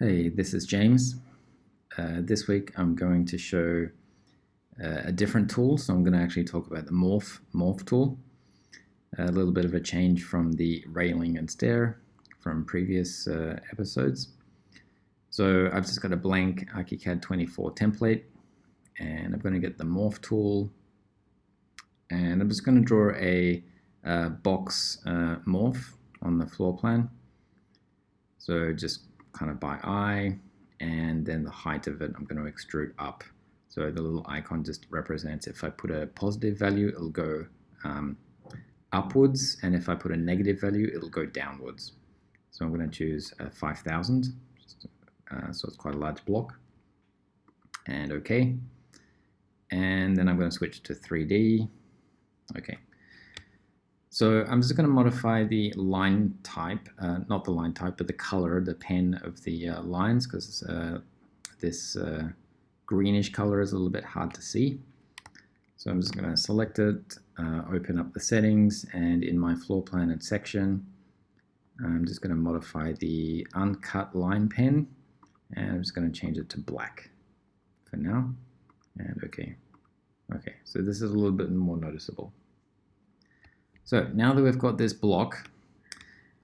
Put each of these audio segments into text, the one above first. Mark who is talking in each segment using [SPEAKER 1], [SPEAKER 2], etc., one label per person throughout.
[SPEAKER 1] Hey, this is James. This week I'm going to show a different tool, so I'm going to actually talk about the Morph tool. A little bit of a change from the railing and stair from previous episodes. So I've just got a blank Archicad 24 template, and I'm going to get the Morph tool, and I'm just going to draw a box morph on the floor plan. So just kind of by eye, and then the height of it I'm going to extrude up. So the little icon just represents if I put a positive value, it'll go upwards, and if I put a negative value, it'll go downwards. So I'm going to choose 5,000, so it's quite a large block, and OK. And then I'm going to switch to 3D. OK. So I'm just going to modify the line type, not the line type, but the color, the pen of the lines, because this greenish color is a little bit hard to see. So I'm just going to select it, open up the settings, and in my floor plan and section, I'm just going to modify the uncut line pen, and I'm just going to change it to black for now, and OK. OK, so this is a little bit more noticeable. So now that we've got this block,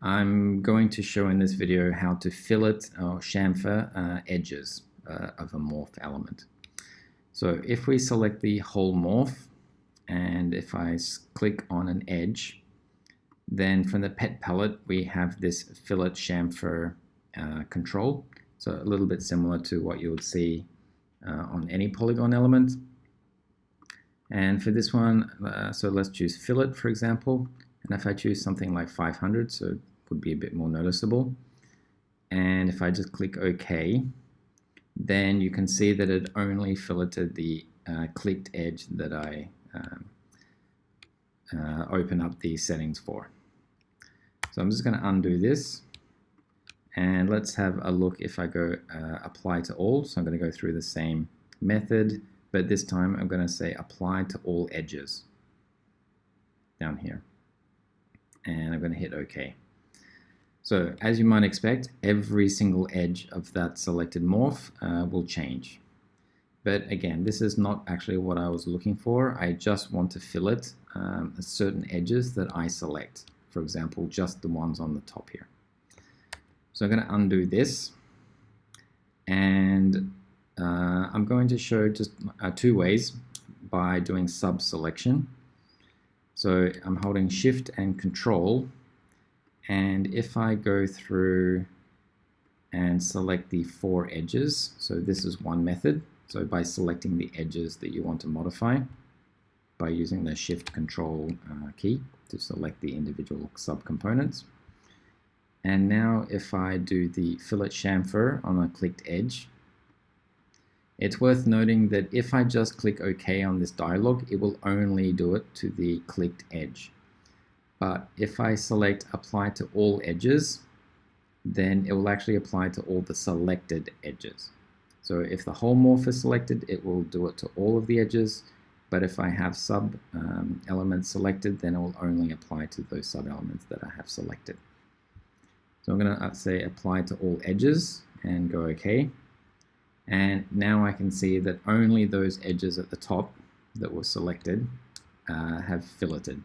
[SPEAKER 1] I'm going to show in this video how to fillet or chamfer edges of a morph element. So if we select the whole morph, and if I click on an edge, then from the pet palette we have this fillet chamfer control. So a little bit similar to what you would see on any polygon element. And for this one, so let's choose fillet, for example. And if I choose something like 500, so it would be a bit more noticeable. And if I just click OK, then you can see that it only filleted the clicked edge that I open up the settings for. So I'm just going to undo this. And let's have a look if I go apply to all. So I'm going to go through the same method, but this time I'm going to say apply to all edges down here. And I'm going to hit OK. So as you might expect, every single edge of that selected morph will change. But again, this is not actually what I was looking for. I just want to fillet certain edges that I select. For example, just the ones on the top here. So I'm going to undo this, and I'm going to show just two ways by doing sub selection. So I'm holding Shift and Control, and if I go through and select the 4 edges, so this is one method. So by selecting the edges that you want to modify by using the Shift Control key to select the individual subcomponents. And now if I do the fillet chamfer on a clicked edge, it's worth noting that if I just click OK on this dialog, it will only do it to the clicked edge. But if I select apply to all edges, then it will actually apply to all the selected edges. So if the whole morph is selected, it will do it to all of the edges. But if I have sub elements selected, then it will only apply to those sub elements that I have selected. So I'm going to say apply to all edges and go OK. And now I can see that only those edges at the top that were selected have filleted.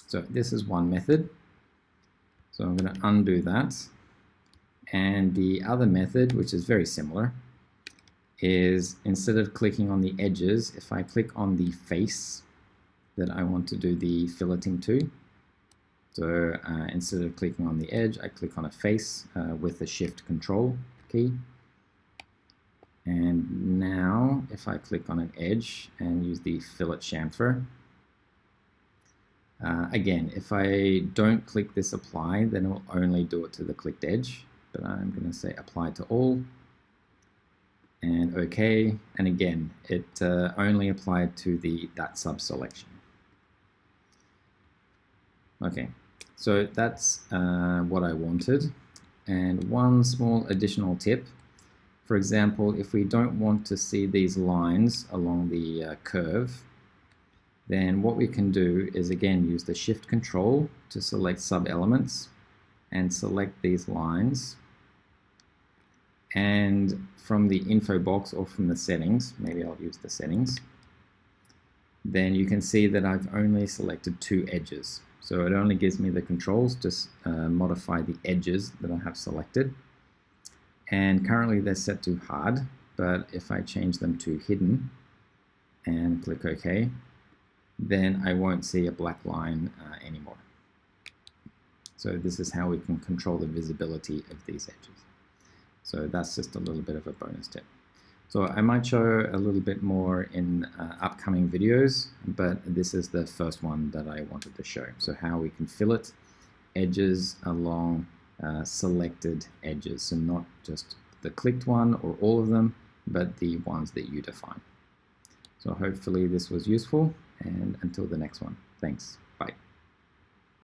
[SPEAKER 1] So this is one method. So I'm going to undo that. And the other method, which is very similar, is instead of clicking on the edges, if I click on the face that I want to do the filleting to, so instead of clicking on the edge, I click on a face with the Shift Control key. And now if I click on an edge and use the fillet chamfer, again, if I don't click this apply, then it will only do it to the clicked edge. But I'm going to say apply to all and OK. And again, it only applied to that sub selection. Okay, so that's what I wanted. And one small additional tip. For example, if we don't want to see these lines along the curve, then what we can do is again use the Shift Control to select sub elements and select these lines And from the info box or from the settings, maybe I'll use the settings, then you can see that I've only selected 2 edges. So it only gives me the controls to modify the edges that I have selected. And currently they're set to hard, but if I change them to hidden and click OK, then I won't see a black line anymore. So this is how we can control the visibility of these edges. So that's just a little bit of a bonus tip. So I might show a little bit more in upcoming videos, but this is the first one that I wanted to show. So how we can fillet edges along selected edges. So not just the clicked one or all of them, but the ones that you define. So hopefully this was useful, and until the next one, thanks.